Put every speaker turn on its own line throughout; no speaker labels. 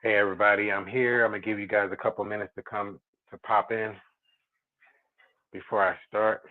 Hey everybody, I'm here. I'm gonna give you guys a couple minutes to come to pop in before I start.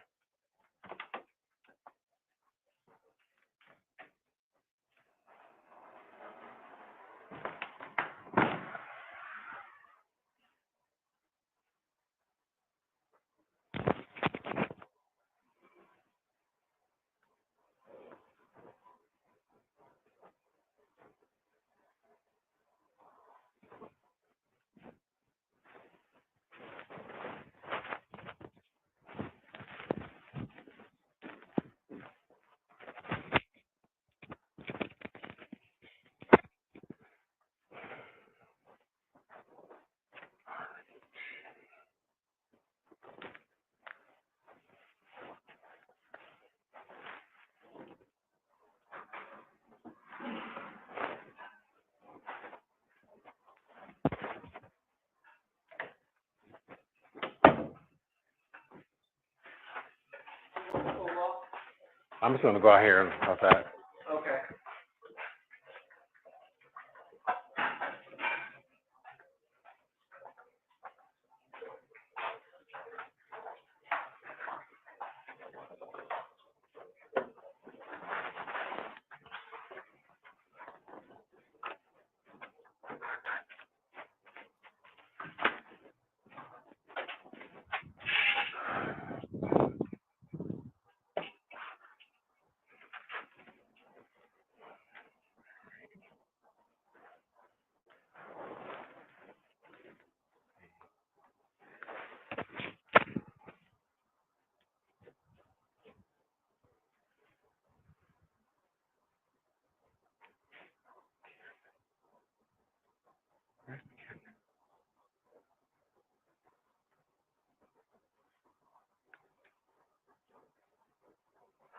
I'm just gonna go out here and outside.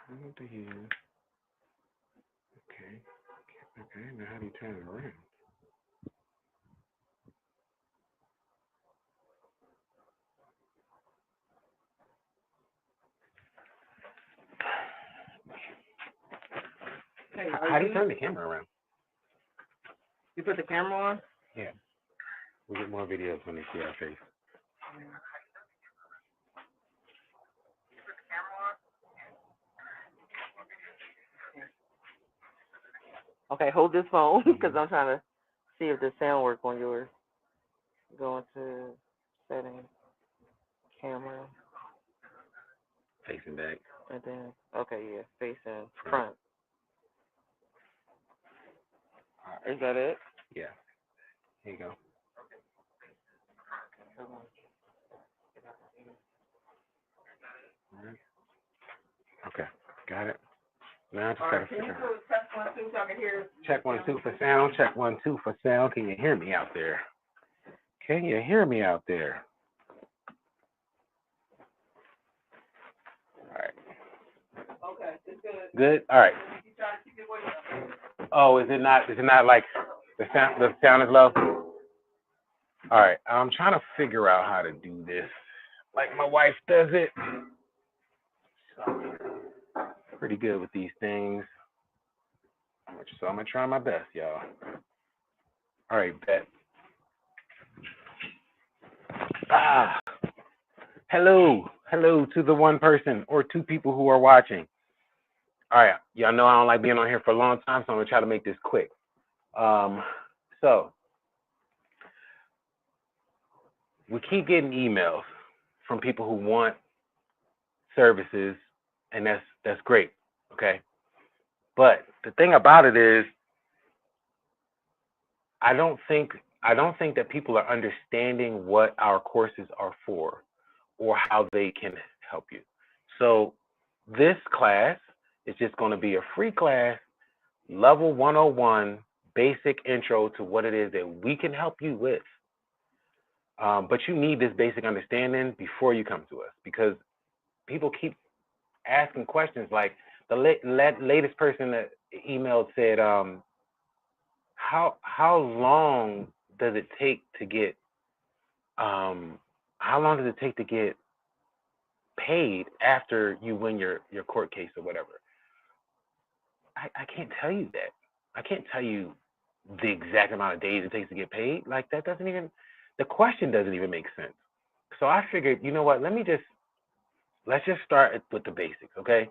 What the hell? Okay. Okay, now how do you turn it around? How do you turn the camera around?
You put the camera on?
Yeah. We get more videos when they see our face.
Okay, hold this phone because I'm trying to see if the sound work on yours. Go into settings, camera,
Facing back.
and then, okay, yeah, facing front.
Right.
Is that it?
Yeah. Here you go. All right. Okay, got it. Now I just gotta figure out.
Check 1, 2 so I can hear?
Check 1, 2 for sound. Check 1, 2 for sound. Can you hear me out there? Can you hear me out there? All right.
Okay, it's good.
Good. All right. Oh, is it not? Is it not like the sound? The sound is low. All right. I'm trying to figure out how to do this, like my wife does it. So, pretty good with these things. So I'm gonna try my best, y'all. All right, bet. Hello to the one person or two people who are watching. All right, y'all know I don't like being on here for a long time, so I'm gonna try to make this quick. So we keep getting emails from people who want services, and that's great, okay? But the thing about it is, I don't think that people are understanding what our courses are for or how they can help you. So this class is just going to be a free class, level 101, basic intro to what it is that we can help you with. But you need this basic understanding before you come to us, because people keep asking questions. Like the latest person that emailed said, how long does it take to get paid after you win your court case or whatever? I can't tell you that. I can't tell you the exact amount of days it takes to get paid. Like that doesn't even, the question doesn't even make sense. So I figured, you know what? Let's just start with the basics, okay?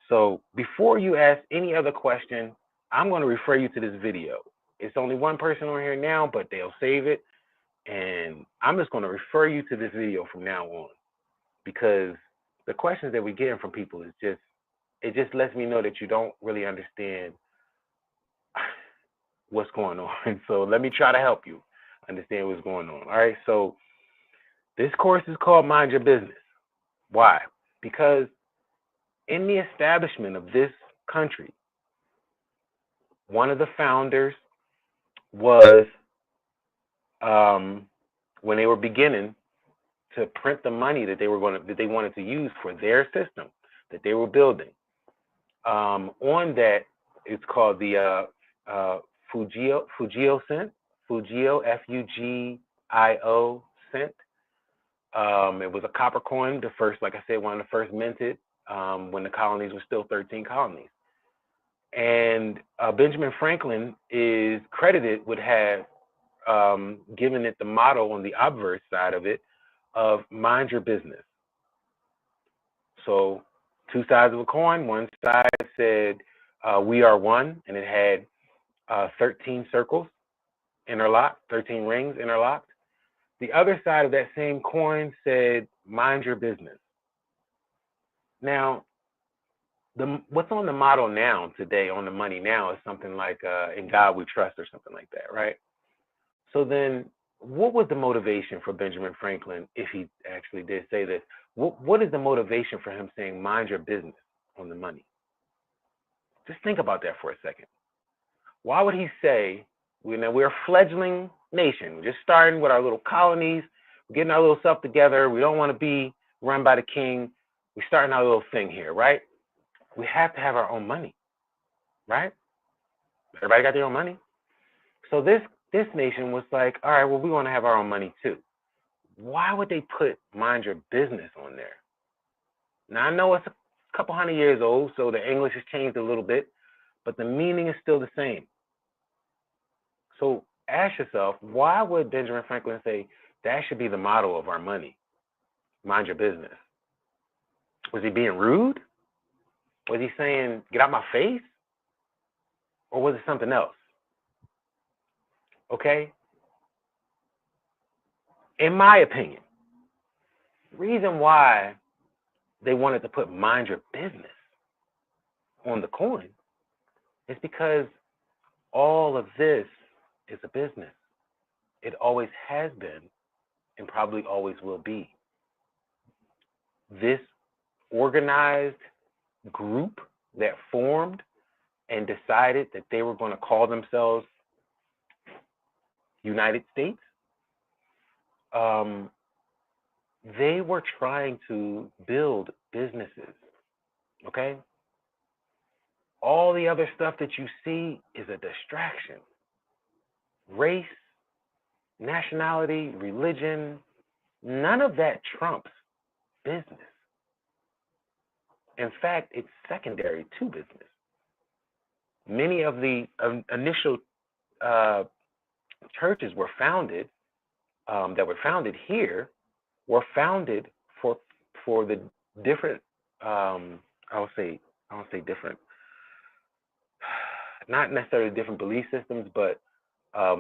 So before you ask any other question, I'm going to refer you to this video. It's only one person on here now, but they'll save it. And I'm just going to refer you to this video from now on, because the questions that we're getting from people is just, it just lets me know that you don't really understand what's going on. So let me try to help you understand what's going on. All right. So this course is called Mind Your Business. Why? Because in the establishment of this country, one of the founders was, when they were beginning to print the money that they wanted to use for their system that they were building. On that, it's called the Fugio cent, Fugio, F-U-G-I-O cent. It was a copper coin, the first, like I said, one of the first minted, when the colonies were still 13 colonies. And Benjamin Franklin is credited with have given it the motto on the obverse side of it of mind your business. So two sides of a coin. One side said, we are one, and it had 13 circles interlocked, 13 rings interlocked. The other side of that same coin said, mind your business. Now, what's on the model now today, on the money now, is something like in God we trust, or something like that, right? So then what was the motivation for Benjamin Franklin, if he actually did say this? What is the motivation for him saying, mind your business on the money? Just think about that for a second. Why would he say, we're a fledgling nation, we're just starting with our little colonies, we're getting our little stuff together, we don't want to be run by the king, we're starting our little thing here, right? We have to have our own money, right? Everybody got their own money. So this nation was like, all right, well, we want to have our own money too. Why would they put mind your business on there? Now, I know it's a couple hundred years old, so the English has changed a little bit, but the meaning is still the same. So ask yourself, why would Benjamin Franklin say that should be the motto of our money? Mind your business. Was he being rude? Was he saying, get out my face? Or was it something else? Okay? In my opinion, the reason why they wanted to put mind your business on the coin is because all of this is a business. It always has been and probably always will be. This organized group that formed and decided that they were going to call themselves United States, they were trying to build businesses, okay? All the other stuff that you see is a distraction. Race, nationality, religion, none of that trumps business. In fact, it's secondary to business. Many of the initial churches were founded, that were founded here, were founded for the different, I don't say different, not necessarily different belief systems, but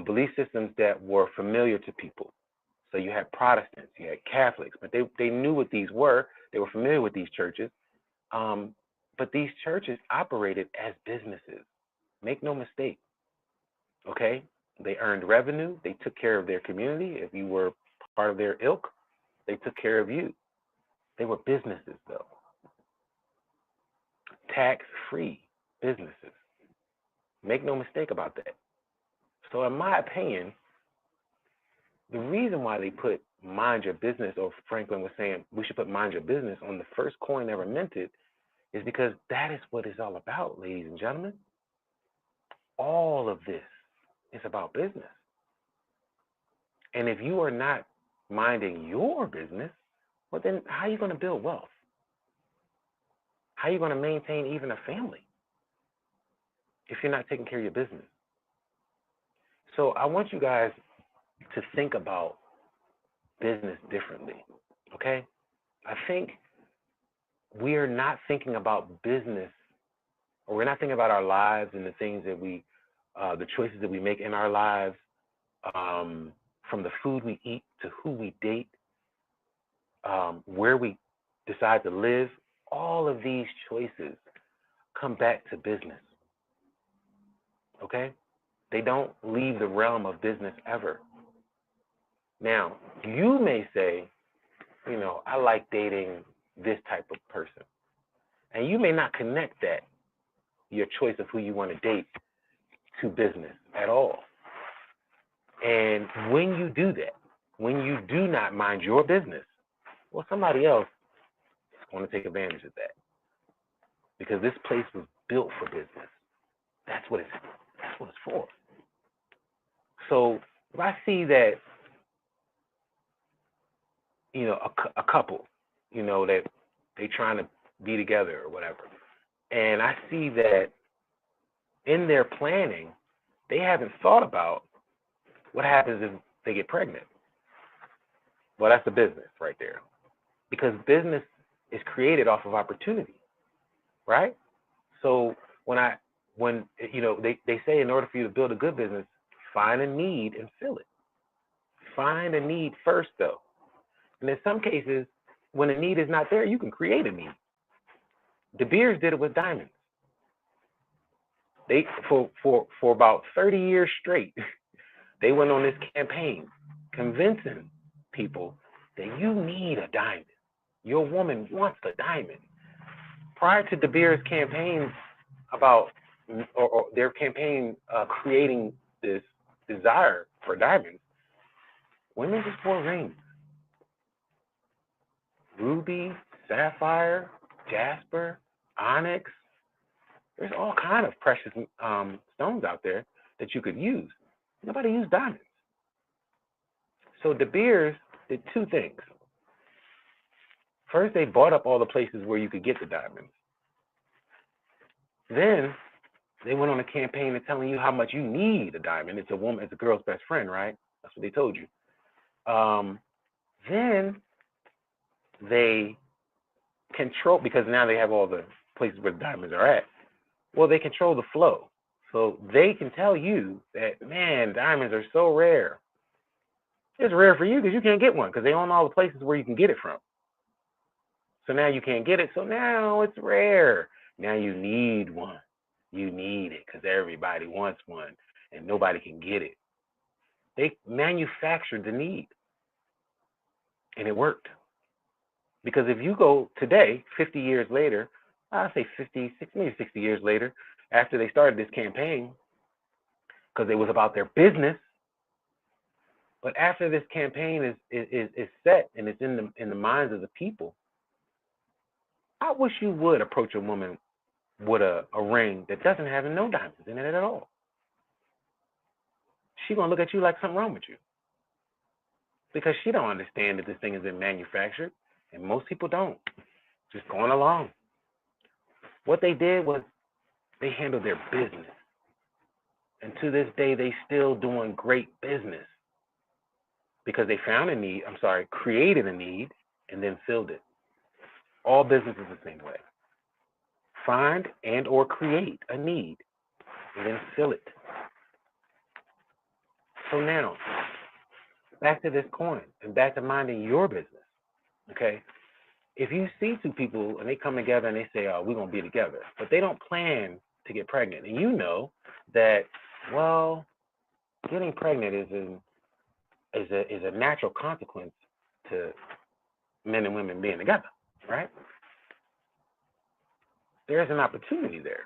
belief systems that were familiar to people. So you had Protestants, you had Catholics, but they knew what these were. They were familiar with these churches. But these churches operated as businesses. Make no mistake. Okay? They earned revenue. They took care of their community. If you were part of their ilk, they took care of you. They were businesses, though. Tax-free businesses. Make no mistake about that. So in my opinion, the reason why they put mind your business, or Franklin was saying we should put mind your business on the first coin ever minted, is because that is what it's all about, ladies and gentlemen. All of this is about business. And if you are not minding your business, well, then how are you going to build wealth? How are you going to maintain even a family? if you're not taking care of your business? So I want you guys to think about business differently, okay? I think we are not thinking about business, or we're not thinking about our lives and the things that the choices that we make in our lives, from the food we eat to who we date, where we decide to live. All of these choices come back to business, okay? They don't leave the realm of business ever. Now, you may say, I like dating this type of person. And you may not connect that, your choice of who you want to date, to business at all. And when you do that, when you do not mind your business, well, somebody else is going to take advantage of that. Because this place was built for business. That's what it's for. So if I see that, a couple, that they trying to be together or whatever, and I see that in their planning, they haven't thought about what happens if they get pregnant. Well, that's the business right there. Because business is created off of opportunity, right? So when they say in order for you to build a good business, find a need and fill it. Find a need first, though. And in some cases, when a need is not there, you can create a need. De Beers did it with diamonds. They for about 30 years straight, they went on this campaign convincing people that you need a diamond. Your woman wants a diamond. Prior to De Beers' campaign or their campaign creating this desire for diamonds, women just wore rings. Ruby, sapphire, jasper, onyx. There's all kind of precious stones out there that you could use. Nobody used diamonds. So De Beers did two things. First, they bought up all the places where you could get the diamonds. Then they went on a campaign of telling you how much you need a diamond. It's a girl's best friend, right? That's what they told you. Then they control, because now they have all the places where the diamonds are at. Well, they control the flow. So they can tell you that, man, diamonds are so rare. It's rare for you because you can't get one, because they own all the places where you can get it from. So now you can't get it. So now it's rare. Now you need one. You need it because everybody wants one and nobody can get it. They manufactured the need. And it worked. Because if you go today, 50 years later, I'll say 50, maybe 60 years later, after they started this campaign, because it was about their business. But after this campaign is set and it's in the minds of the people, I wish you would approach a woman with a ring that doesn't have no diamonds in it at all. She's gonna look at you like something wrong with you, because she don't understand that this thing has been manufactured, and most people don't. Just going along. What they did was they handled their business, and to this day they still doing great business because they found a need. Created a need and then filled it. All business is the same way. Find and or create a need and then fill it. So now, back to this coin and back to minding your business, okay? If you see two people and they come together and they say, oh, we're going to be together, but they don't plan to get pregnant, and you know that, well, getting pregnant is a natural consequence to men and women being together, right? There's an opportunity there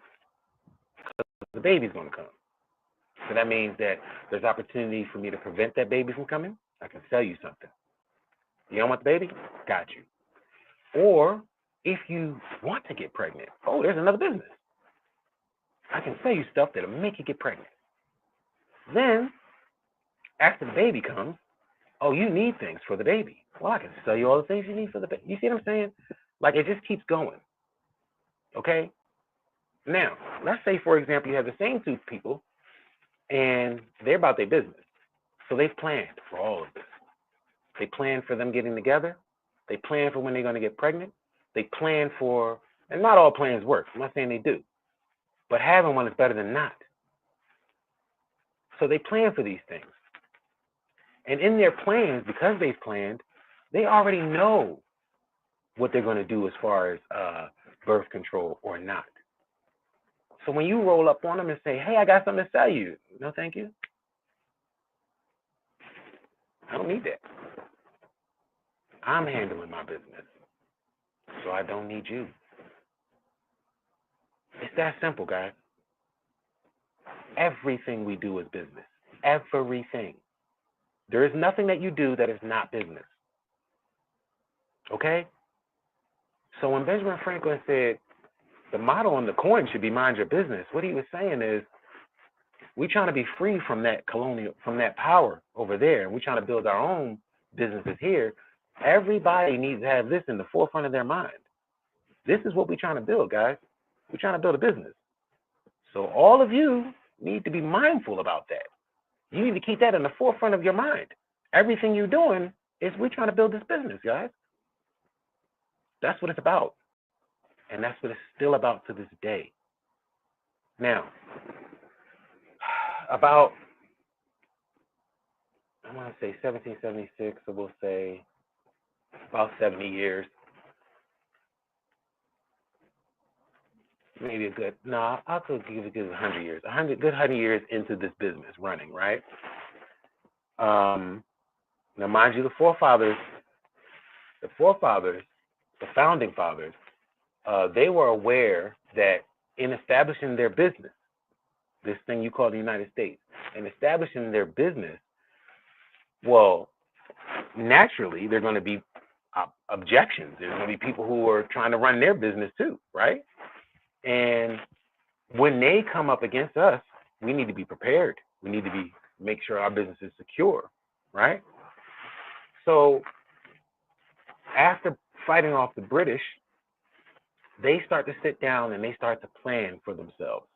because the baby's going to come. So that means that there's opportunity for me to prevent that baby from coming. I can sell you something. You don't want the baby? Got you. Or if you want to get pregnant, oh, there's another business. I can sell you stuff that'll make you get pregnant. Then, after the baby comes, oh, you need things for the baby. Well, I can sell you all the things you need for the baby. You see what I'm saying? Like, it just keeps going. Okay? Now, let's say, for example, you have the same two people and they're about their business. So they've planned for all of this. They plan for them getting together. They plan for when they're going to get pregnant. They plan for, and not all plans work. I'm not saying they do, but having one is better than not. So they plan for these things. And in their plans, because they've planned, they already know what they're going to do as far as birth control or not. So when you roll up on them and say, hey, I got something to sell you. No, thank you. I don't need that. I'm handling my business, so I don't need you. It's that simple, guys. Everything we do is business. Everything. There is nothing that you do that is not business. Okay? So when Benjamin Franklin said the motto on the coin should be mind your business, what he was saying is we're trying to be free from that from that power over there, and we're trying to build our own businesses here. Everybody needs to have this in the forefront of their mind. This is what we're trying to build, guys. We're trying to build a business. So all of you need to be mindful about that. You need to keep that in the forefront of your mind. Everything you're doing is we're trying to build this business, guys. That's what it's about. And that's what it's still about to this day. Now, about, I want to say 1776, so we'll say about 70 years. Maybe a good, no, I'll give a good 100 years. 100 years into this business running, right? Now, mind you, the forefathers, the founding fathers, they were aware that in establishing their business, this thing you call the United States, in establishing their business, well, naturally, there are going to be objections. There's going to be people who are trying to run their business too, right? And when they come up against us, we need to be prepared. We need to make sure our business is secure, right? So after fighting off the British, they start to sit down and they start to plan for themselves.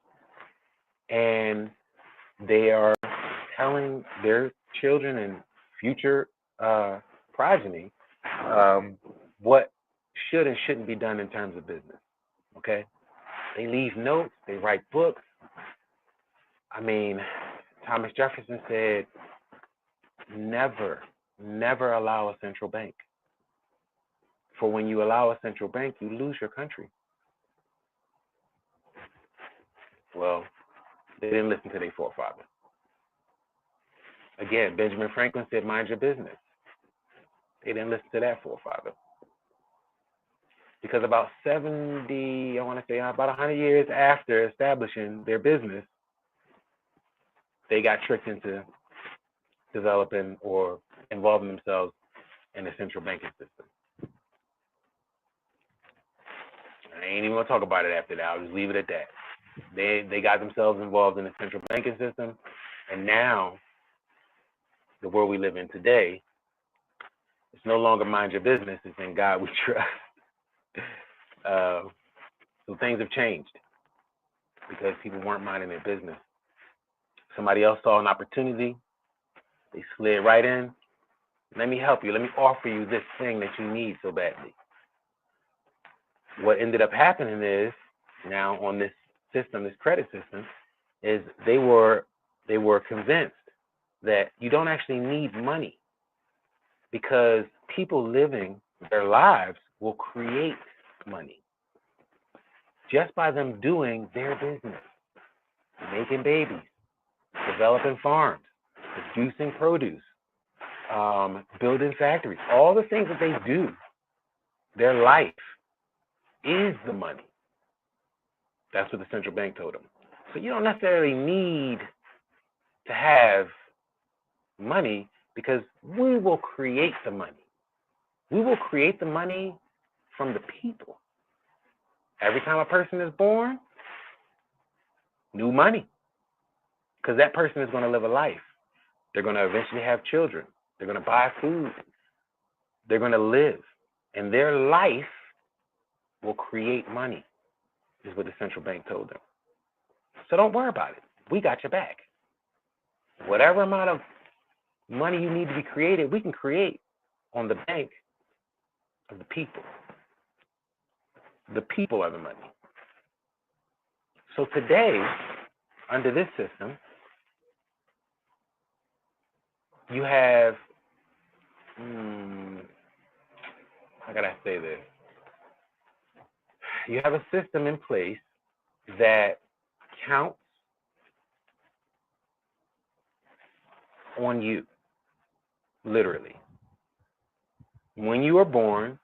And they are telling their children and future progeny what should and shouldn't be done in terms of business, okay? They leave notes, they write books. I mean, Thomas Jefferson said, never allow a central bank. For when you allow a central bank, you lose your country. Well, they didn't listen to their forefathers. Again, Benjamin Franklin said, mind your business. They didn't listen to that forefather. Because about 70, I want to say about 100 years after establishing their business, they got tricked into developing or involving themselves in the central banking system. I ain't even going to talk about it after that. I'll just leave it at that. They got themselves involved in the central banking system, and now the world we live in today, it's no longer mind your business, it's in God we trust. So things have changed because people weren't minding their business. Somebody else saw an opportunity, they slid right in. Let me help you. Let me offer you this thing that you need so badly. What ended up happening is now on this system, this credit system, is they were convinced that you don't actually need money because people living their lives will create money just by them doing their business, making babies, developing farms, producing produce, building factories, all the things that they do. Their life is the money. That's what the central bank told them. So you don't necessarily need to have money because we will create the money. We will create the money from the people. Every time a person is born, new money. Because that person is going to live a life. They're going to eventually have children. They're going to buy food. They're going to live. And their life will create money. is what the central bank told them. So don't worry about it. We got your back. Whatever amount of money you need to be created, we can create on the bank of the people. The people are the money. So today, under this system, you have, how can I say this? You have a system in place that counts on you, literally. When you are born,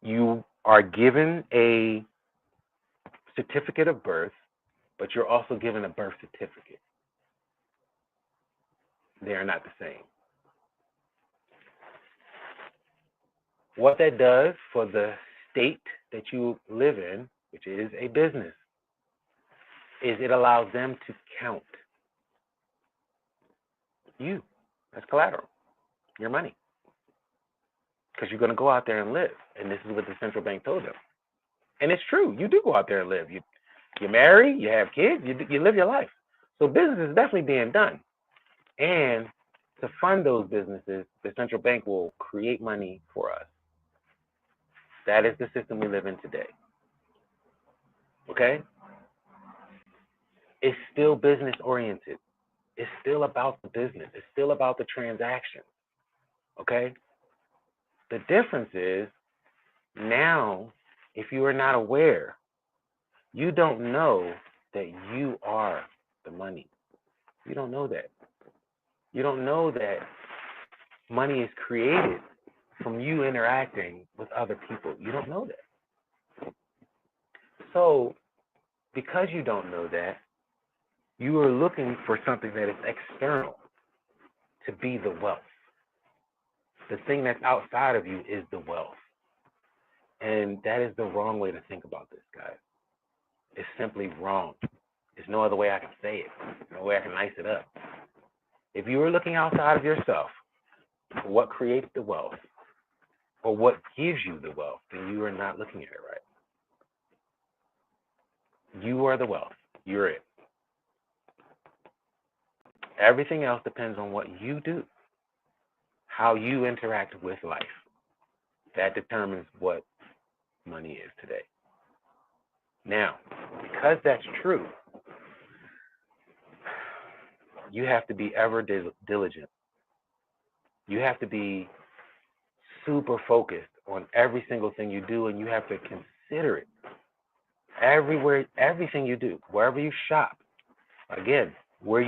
you are given a certificate of birth, but you're also given a birth certificate. They are not the same. What that does for the state that you live in, which is a business, is it allows them to count you as collateral, your money. Because you're going to go out there and live. And this is what the central bank told them. And it's true. You do go out there and live. You marry, you have kids, you live your life. So business is definitely being done. And to fund those businesses, the central bank will create money for us. That is the system we live in today. Okay? It's still business oriented. It's still about the business. It's still about the transaction. Okay? The difference is now, if you are not aware, you don't know that you are the money. You don't know that. You don't know that money is created from you interacting with other people. You don't know that. So, because you don't know that, you are looking for something that is external to be the wealth. The thing that's outside of you is the wealth. And that is the wrong way to think about this, guys. It's simply wrong. There's no other way I can say it. No way I can nice it up. If you are looking outside of yourself for what creates the wealth or what gives you the wealth, then you are not looking at it right. You are the wealth. You're it. Everything else depends on what you do, how you interact with life. That determines what money is today. Now, because that's true, you have to be ever diligent. You have to be super focused on every single thing you do, and you have to consider it everywhere, everything you do, wherever you shop. Again, who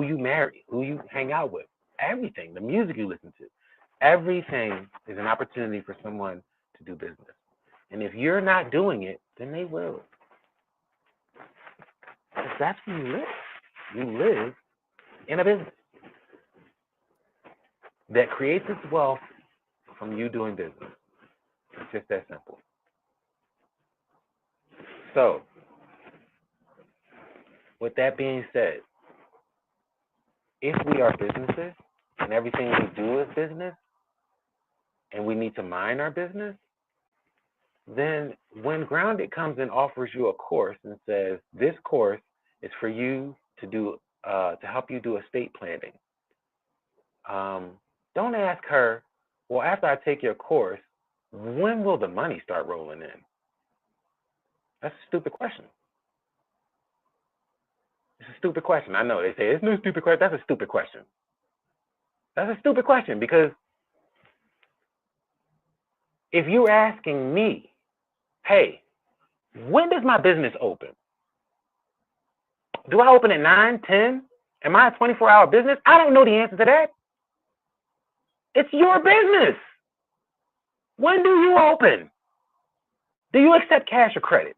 you marry, who you hang out with, everything, the music you listen to, everything is an opportunity for someone to do business. And if you're not doing it, then they will. Because that's where you live. You live in a business that creates its wealth from you doing business. It's just that simple. So, with that being said, if we are businesses and everything we do is business, and we need to mind our business, then when Grounded comes and offers you a course and says, this course is for you to do, to help you do estate planning, don't ask her, well, after I take your course, when will the money start rolling in? That's a stupid question. It's a stupid question. I know they say it's no stupid question. That's a stupid question. That's a stupid question, because if you're asking me, hey, when does my business open? Do I open at 9, 10? Am I a 24-hour business? I don't know the answer to that. It's your business. When do you open? Do you accept cash or credit?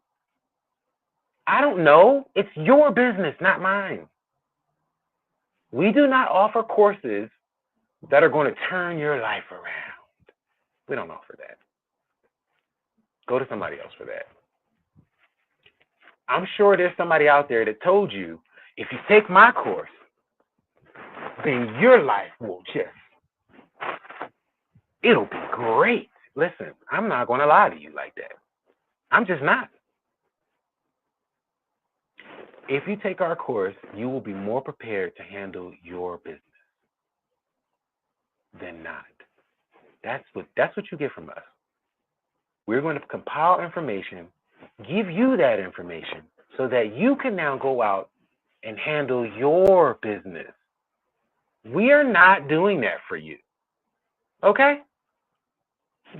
I don't know. It's your business, not mine. We do not offer courses that are going to turn your life around. We don't offer that. Go to somebody else for that. I'm sure there's somebody out there that told you, if you take my course, then your life will it'll be great. Listen, I'm not going to lie to you like that. I'm just not. If you take our course, you will be more prepared to handle your business than not. That's what you get from us. We're going to compile information, give you that information so that you can now go out and handle your business. We are not doing that for you. Okay?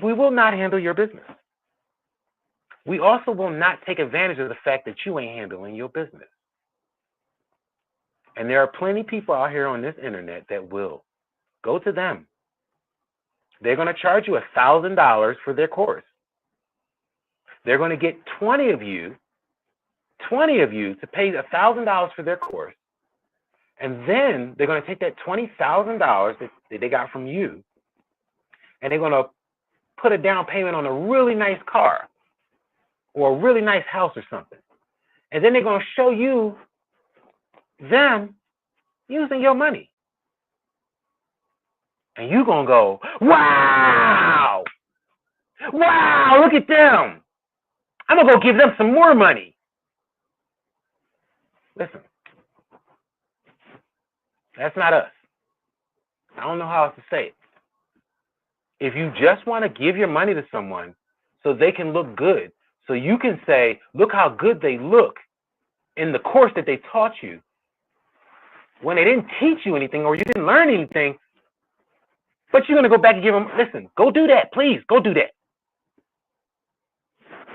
We will not handle your business. We also will not take advantage of the fact that you ain't handling your business. And there are plenty of people out here on this internet that will. Go to them. They're going to charge you $1,000 for their course. They're going to get 20 of you to pay $1,000 for their course. And then they're going to take that $20,000 that they got from you, and they're going to put a down payment on a really nice car or a really nice house or something. And then they're going to show you them using your money. And you're going to go, wow, look at them. I'm going to go give them some more money. Listen, that's not us. I don't know how else to say it. If you just want to give your money to someone so they can look good, so you can say, look how good they look in the course that they taught you, when they didn't teach you anything or you didn't learn anything, but you're going to go back and give them, listen, go do that. Please, go do that.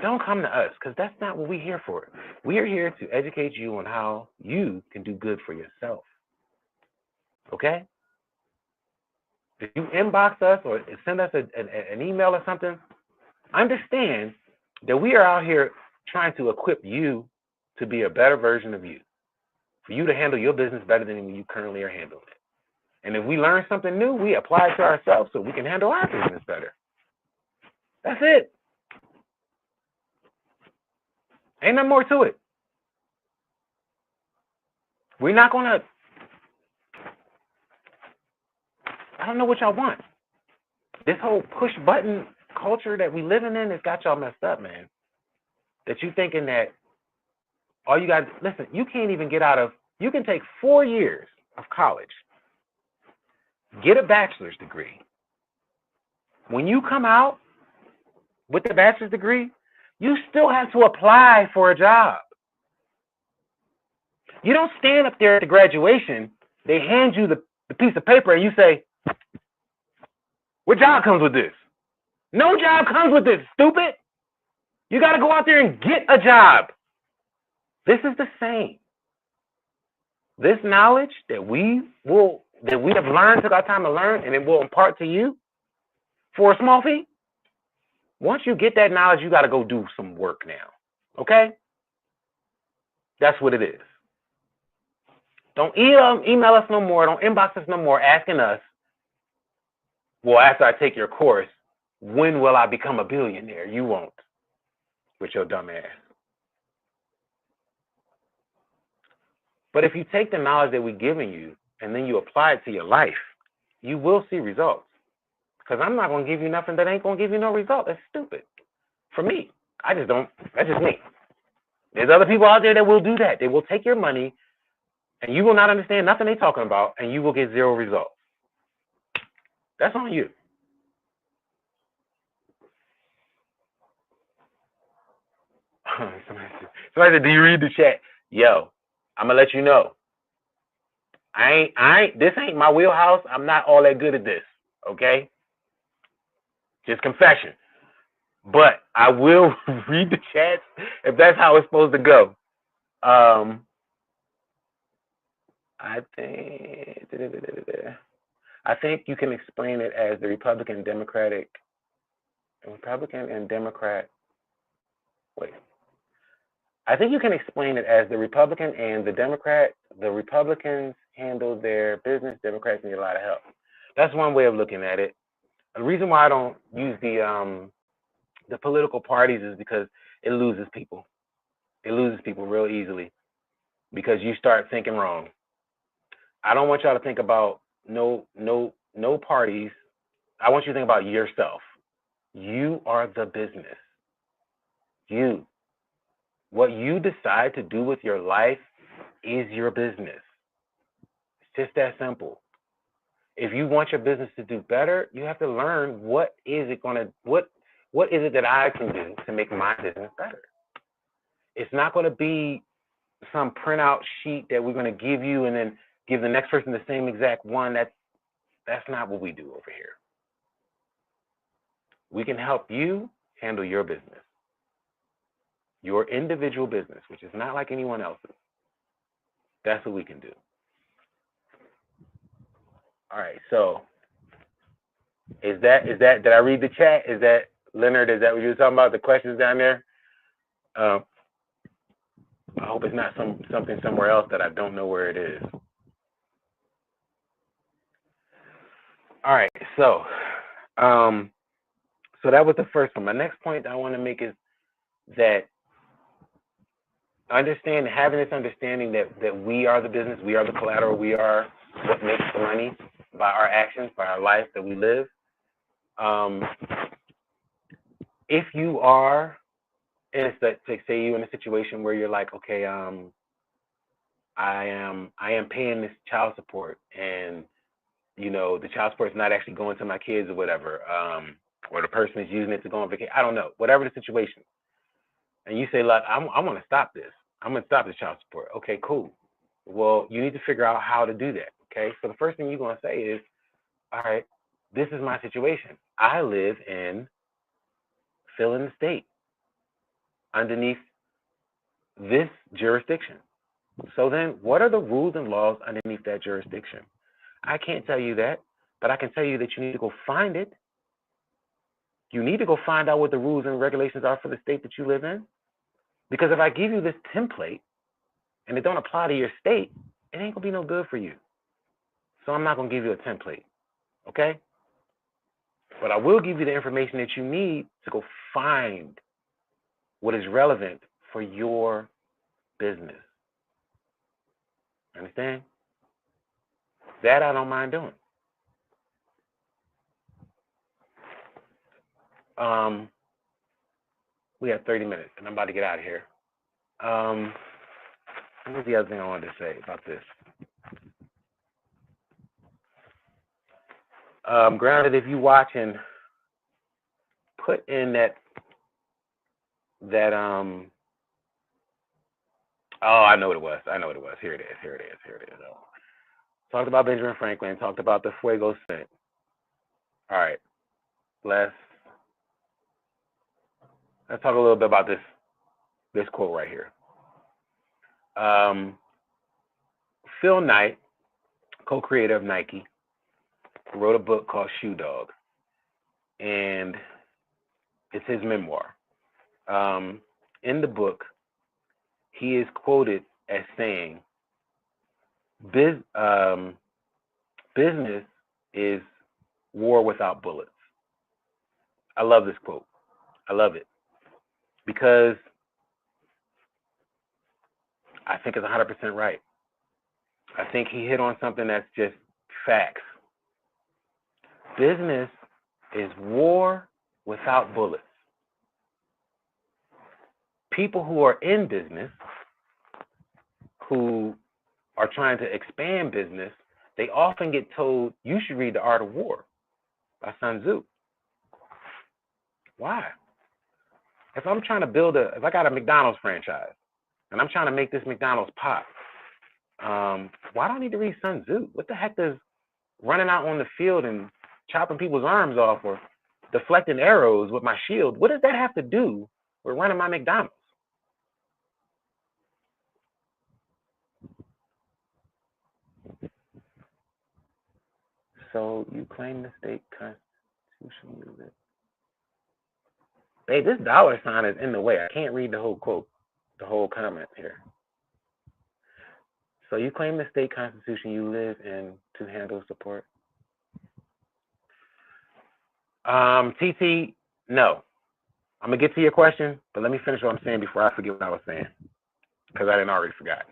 Don't come to us, because that's not what we're here for. We are here to educate you on how you can do good for yourself. Okay? If you inbox us or send us an email or something, understand that we are out here trying to equip you to be a better version of you, for you to handle your business better than you currently are handling it. And if we learn something new, we apply it to ourselves so we can handle our business better. That's it. Ain't no more to it. We're not going to, I don't know what y'all want. This whole push button culture that we living in has got y'all messed up, man. That you thinking that all you got, listen, you can't even get out of, you can take 4 years of college, get a bachelor's degree. When you come out with the bachelor's degree, you still have to apply for a job. You don't stand up there at the graduation, they hand you the piece of paper and you say, what job comes with this? No job comes with this, stupid. You got to go out there and get a job. This is the same. This knowledge that we have learned, took our time to learn, and it will impart to you for a small fee. Once you get that knowledge, you got to go do some work now. Okay? That's what it is. Don't email us no more. Don't inbox us no more asking us, well, after I take your course, when will I become a billionaire? You won't, with your dumb ass. But if you take the knowledge that we're giving you and then you apply it to your life, you will see results. Because I'm not going to give you nothing that ain't going to give you no result. That's stupid. For me, I just don't. That's just me. There's other people out there that will do that. They will take your money and you will not understand nothing they're talking about and you will get zero results. That's on you. Somebody said, do you read the chat? Yo, I'm going to let you know. This ain't my wheelhouse. I'm not all that good at this. Okay? Just confession. But I will read the chats if that's how it's supposed to go. I think you can explain it as the Republican and Democrat. Wait. I think you can explain it as the Republican and the Democrat. The Republicans handle their business. Democrats need a lot of help. That's one way of looking at it. The reason why I don't use the political parties is because it loses people. It loses people real easily because you start thinking wrong. I don't want y'all to think about no parties. I want you to think about yourself. You are the business. You. What you decide to do with your life is your business. It's just that simple. If you want your business to do better, you have to learn what is it that I can do to make my business better. It's not going to be some printout sheet that we're going to give you and then give the next person the same exact one. That's not what we do over here. We can help you handle your business, your individual business, which is not like anyone else's. That's what we can do. All right, so did I read the chat? Is that, Leonard, is that what you were talking about, the questions down there? I hope it's not something somewhere else that I don't know where it is. All right, so that was the first one. My next point I want to make is that having this understanding that we are the business, we are the collateral, we are what makes the money by our actions, by our life that we live. If you are, and say you in a situation where you're like, okay, I am paying this child support, and the child support is not actually going to my kids or whatever, or the person is using it to go on vacation. I don't know, whatever the situation. And you say, look, I want to stop this. I'm going to stop the child support. Okay, cool. Well, you need to figure out how to do that. Okay, so the first thing you're going to say is, all right, this is my situation. I live in fill in the state underneath this jurisdiction. So then what are the rules and laws underneath that jurisdiction? I can't tell you that, but I can tell you that you need to go find it. You need to go find out what the rules and regulations are for the state that you live in. Because if I give you this template and it don't apply to your state, it ain't gonna be no good for you. So I'm not gonna give you a template, okay? But I will give you the information that you need to go find what is relevant for your business. Understand? That I don't mind doing. We have 30 minutes, and I'm about to get out of here. What was the other thing I wanted to say about this? Grounded, if you watching, put in that oh, I know what it was. Here it is. Talked about Benjamin Franklin, talked about the Fuego scent. All right, let's talk a little bit about this quote right here. Phil Knight, co-creator of Nike, wrote a book called Shoe Dog, and it's his memoir. In the book, he is quoted as saying, business is war without bullets. I love this quote. I love it because I think it's 100% right. I think he hit on something that's just facts. Business is war without bullets. People who are in business, who are trying to expand business, they often get told, you should read The Art of War by Sun Tzu. Why? If I'm trying to if I got a McDonald's franchise and I'm trying to make this McDonald's pop, why do I need to read Sun Tzu? What the heck does running out on the field and chopping people's arms off or deflecting arrows with my shield, what does that have to do with running my McDonald's? So you claim the state constitution you live. Hey, this dollar sign is in the way. I can't read the whole quote, the whole comment here. So you claim the state constitution you live in to handle support? TT, no. I'm going to get to your question, but let me finish what I'm saying before I forget what I was saying, because I didn't already forgot.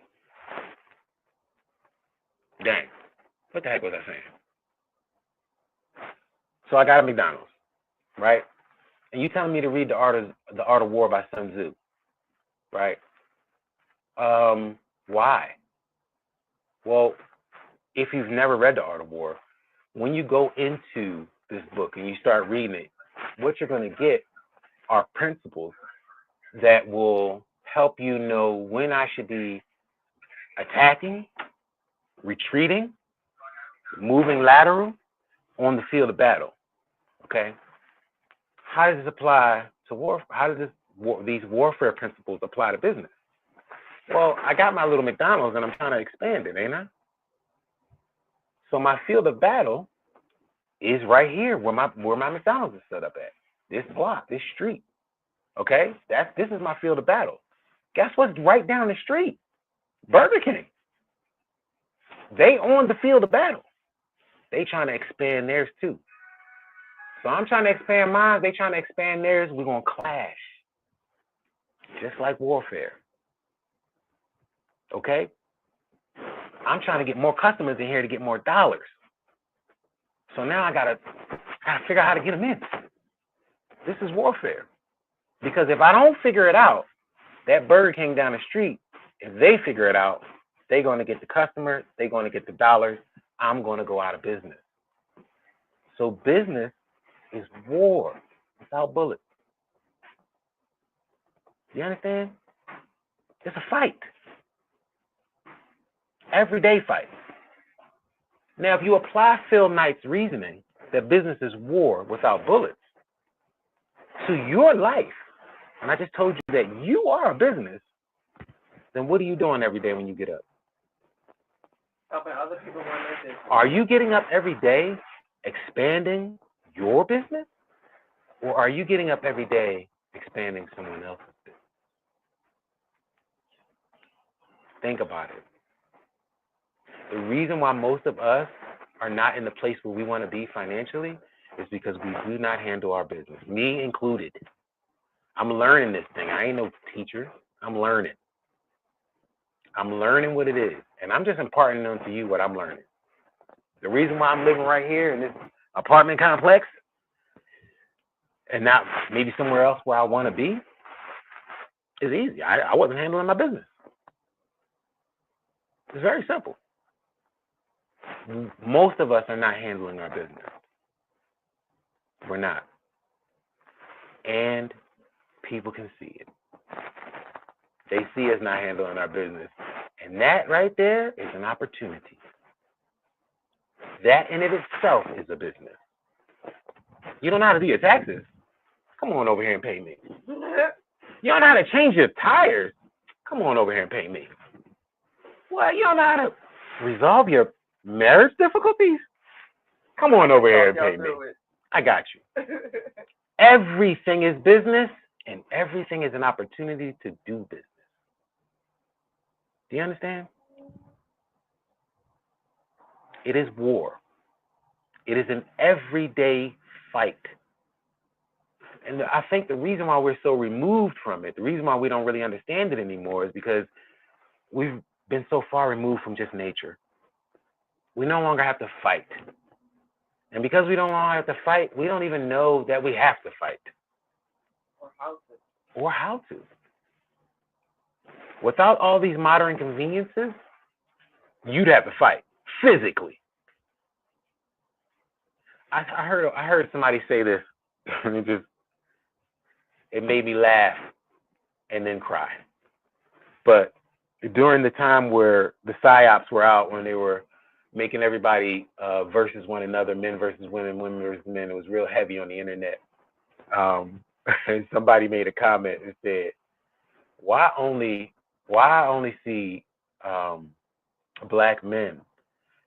Dang. What the heck was I saying? So I got a McDonald's, right? And you telling me to read The Art of War by Sun Tzu, right? Why? Well, if you've never read The Art of War, when you go into this book and you start reading it, what you're going to get are principles that will help you know when I should be attacking, retreating, moving lateral on the field of battle. Okay? How does this apply to war? How does these warfare principles apply to business? Well, I got my little McDonald's and I'm trying to expand it, ain't I? So my field of battle is right here where my McDonald's is set up at. This block, this street. Okay? This is my field of battle. Guess what's right down the street? Burger King. They on the field of battle. They trying to expand theirs too. So I'm trying to expand mine. They trying to expand theirs. We're going to clash. Just like warfare. Okay? I'm trying to get more customers in here to get more dollars. So now I gotta figure out how to get them in. This is warfare. Because if I don't figure it out, that Burger King down the street, if they figure it out, they're going to get the customers, they're going to get the dollars, I'm going to go out of business. So business is war without bullets. You understand? It's a fight. Everyday fight. Now, if you apply Phil Knight's reasoning that business is war without bullets to your life, and I just told you that you are a business, then what are you doing every day when you get up?
Helping other people run their business.
Are you getting up every day expanding your business? Or are you getting up every day expanding someone else's business? Think about it. The reason why most of us are not in the place where we want to be financially is because we do not handle our business, me included. I'm learning this thing. I ain't no teacher. I'm learning. I'm learning what it is, and I'm just imparting onto you what I'm learning. The reason why I'm living right here in this apartment complex and not maybe somewhere else where I want to be is easy. I wasn't handling my business. It's very simple. Most of us are not handling our business. We're not. And people can see it. They see us not handling our business. And that right there is an opportunity. That in it itself is a business. You don't know how to do your taxes? Come on over here and pay me. You don't know how to change your tires? Come on over here and pay me. What? You don't know how to resolve your marriage difficulties? Come on over here and pay me. I got you. Everything is business, and everything is an opportunity to do business. Do you understand? It is war. It is an everyday fight. And I think the reason why we're so removed from it, the reason why we don't really understand it anymore is because we've been so far removed from just nature. We no longer have to fight. And because we don't longer have to fight, we don't even know that we have to fight. Or how to. Without all these modern conveniences, you'd have to fight physically. I heard somebody say this, and it made me laugh and then cry. But during the time where the PSYOPs were out, when they were making everybody versus one another, men versus women, women versus men, it was real heavy on the internet. And somebody made a comment and said, "Why I only see black men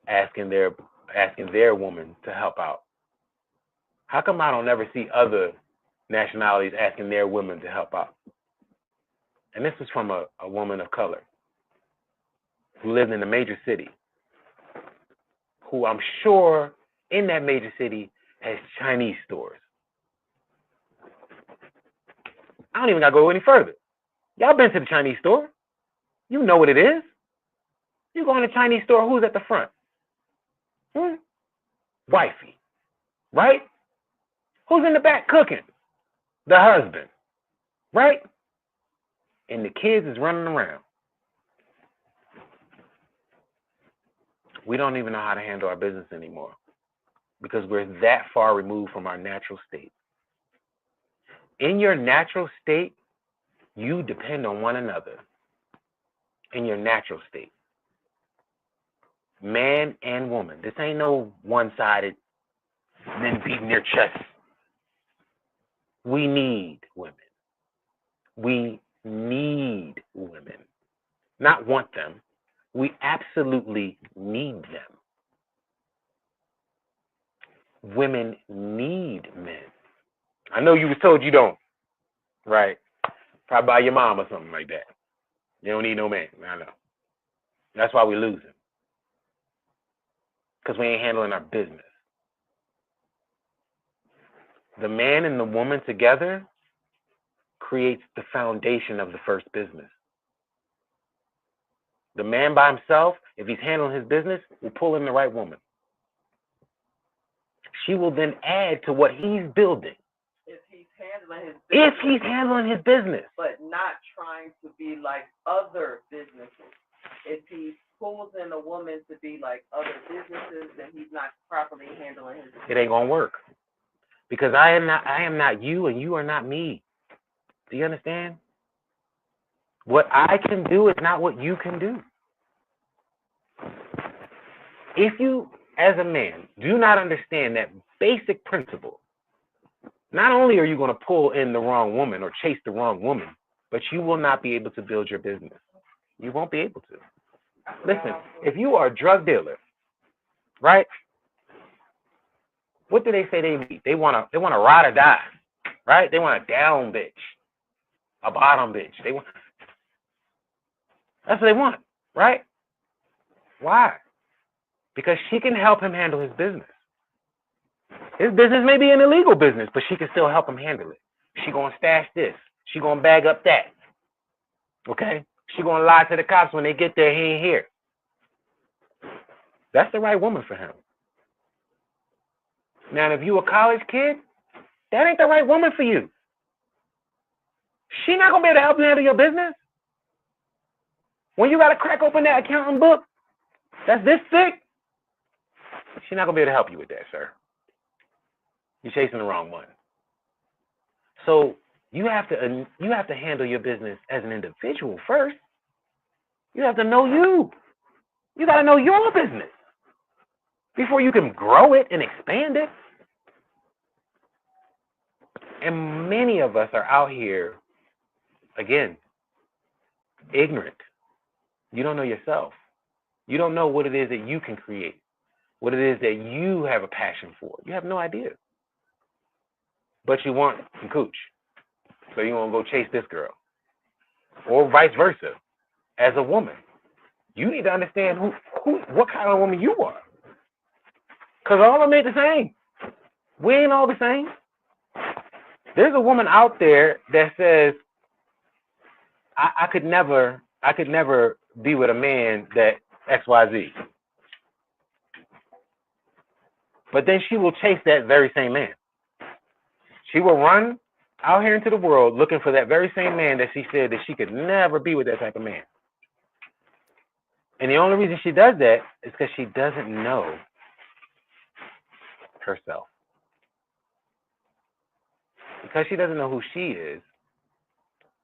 asking their woman to help out? How come I don't ever see other nationalities asking their women to help out?" And this was from a woman of color who lived in a major city, who I'm sure in that major city has Chinese stores. I don't even got to go any further. Y'all been to the Chinese store. You know what it is. You go in the Chinese store, who's at the front? Wifey, right? Who's in the back cooking? The husband, right? And the kids is running around. we don't even know how to handle our business anymore because we're that far removed from our natural state. In your natural state, you depend on one another. In your natural state, man and woman. This ain't no one-sided men beating their chests. We need women. We need women. Not want them. We absolutely need them. Women need men. I know you was told you don't, right? Probably by your mom or something like that. You don't need no man. I know. That's why we losing. Because we ain't handling our business. The man and the woman together creates the foundation of the first business. The man by himself, if he's handling his business, will pull in the right woman. She will then add to what he's building.
If he's handling his business.
If he's handling his business.
But not trying to be like other businesses. If he pulls in a woman to be like other businesses, then he's not properly handling his business.
It ain't gonna work. Because I am not you and you are not me. Do you understand? What I can do is not what you can do. If you, as a man, do not understand that basic principle, not only are you going to pull in the wrong woman or chase the wrong woman, but you will not be able to build your business. You won't be able to. Listen, if you are a drug dealer, right? What do they say they need? They want to ride or die, right? They want a down bitch, a bottom bitch. That's what they want, right? Why? Because she can help him handle his business. His business may be an illegal business, but she can still help him handle it. She gonna stash this. She gonna bag up that. Okay? She gonna lie to the cops when they get there, he ain't here. That's the right woman for him. Now, if you a college kid, that ain't the right woman for you. She not gonna be able to help you handle your business. When you gotta crack open that accounting book, that's this thick, she's not gonna be able to help you with that, sir. You're chasing the wrong one. So you have to handle your business as an individual first. You have to know you. You got to know your business before you can grow it and expand it. And many of us are out here, again, ignorant. You don't know yourself. You don't know what it is that you can create, what it is that you have a passion for. You have no idea. But you want some cooch. So you want to go chase this girl. Or vice versa. As a woman, you need to understand what kind of woman you are. Because all of them ain't the same. We ain't all the same. There's a woman out there that says, I could never be with a man that XYZ. But then she will chase that very same man. She will run out here into the world looking for that very same man that she said that she could never be with that type of man. And the only reason she does that is because she doesn't know herself. Because she doesn't know who she is,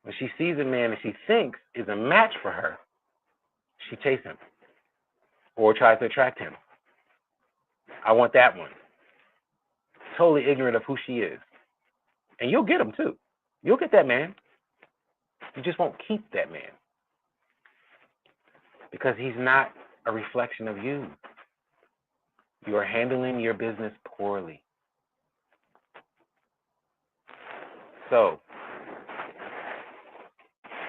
when she sees a man that she thinks is a match for her, she chases him or tries to attract him. I want that one. Totally ignorant of who she is. And you'll get him too. You'll get that man. You just won't keep that man. Because he's not a reflection of you. You are handling your business poorly. So,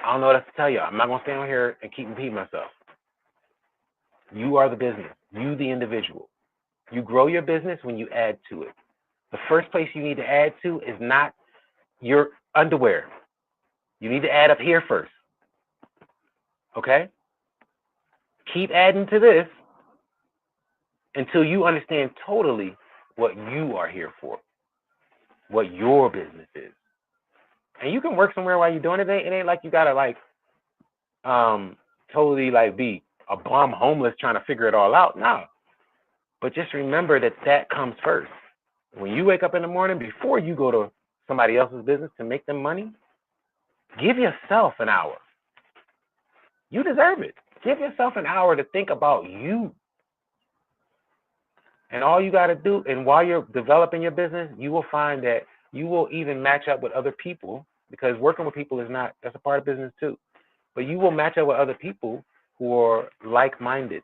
I don't know what else to tell you. I'm not going to stand on here and keep repeating myself. You are the business. You, the individual. You grow your business when you add to it. The first place you need to add to is not your underwear. You need to add up here first. Okay? Keep adding to this until you understand totally what you are here for, what your business is. And you can work somewhere while you're doing it. It ain't like you gotta totally be a bum homeless trying to figure it all out. No. But just remember that comes first. When you wake up in the morning, before you go to somebody else's business to make them money, give yourself an hour. You deserve it. Give yourself an hour to think about you. And all you got to do, and while you're developing your business, you will find that you will even match up with other people, because working with people that's a part of business too. But you will match up with other people who are like-minded.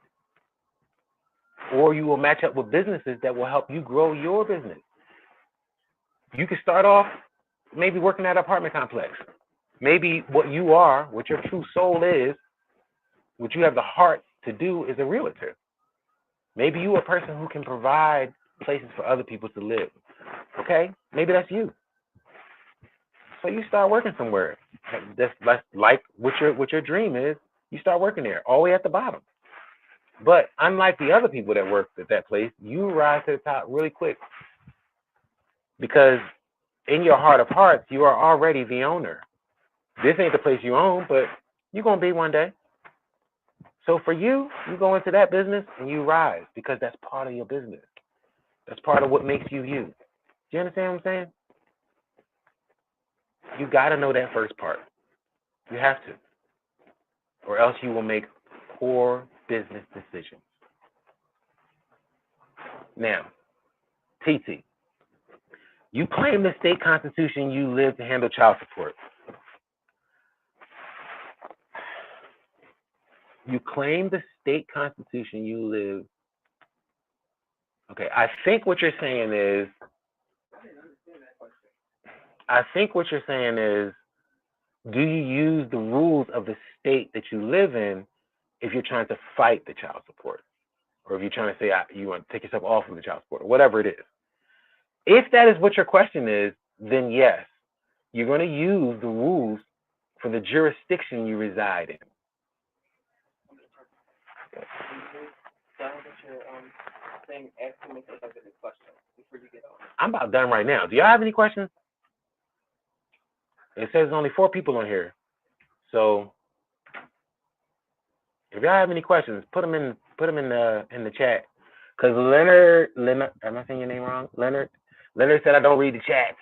Or you will match up with businesses that will help you grow your business. You can start off maybe working at an apartment complex. Maybe what your true soul is, what you have the heart to do is a realtor. Maybe you're a person who can provide places for other people to live. Okay? Maybe that's you. So you start working somewhere. That's like what your dream is. You start working there, all the way at the bottom. But unlike the other people that work at that place, you rise to the top really quick. Because in your heart of hearts, you are already the owner. This ain't the place you own, but you're going to be one day. So for you, you go into that business and you rise, because that's part of your business. That's part of what makes you you. Do you understand what I'm saying? You got to know that first part. You have to. Or else you will make poor business decisions. Now, TT, you claim the state constitution you live to handle child support. You claim the state constitution you live. Okay, I think what you're saying is, do you use the rules of the state that you live in if you're trying to fight the child support? Or if you're trying to say you want to take yourself off of the child support, or whatever it is. If that is what your question is, then yes, you're going to use the rules for the jurisdiction you reside in. I'm about done right now. Do y'all have any questions? It says there's only 4 people on here. So if y'all have any questions, put them in the chat. Because Leonard, am I saying your name wrong? Leonard said I don't read the chats.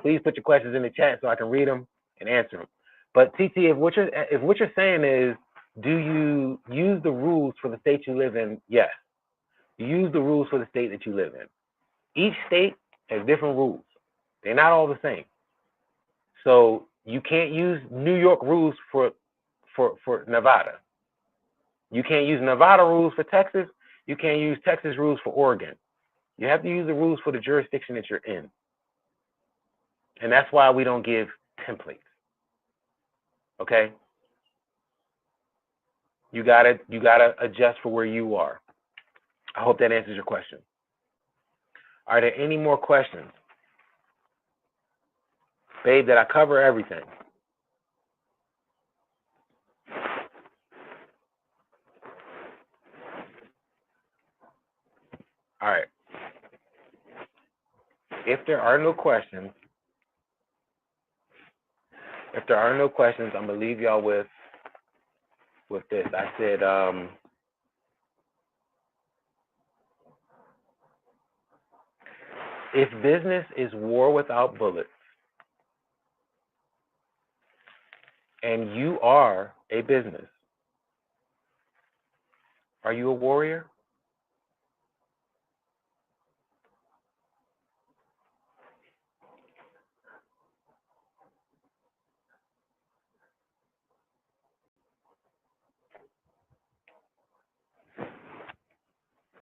Please put your questions in the chat so I can read them and answer them. But TT, if what you're saying is, do you use the rules for the state you live in? Yes. You use the rules for the state that you live in. Each state has different rules. They're not all the same. So you can't use New York rules for Nevada. You can't use Nevada rules for Texas. You can't use Texas rules for Oregon. You have to use the rules for the jurisdiction that you're in. And that's why we don't give templates. Okay? You gotta adjust for where you are. I hope that answers your question. Are there any more questions? Babe, did I cover everything? All right. If there are no questions, I'm gonna leave y'all with this. I said, if business is war without bullets, and you are a business, are you a warrior?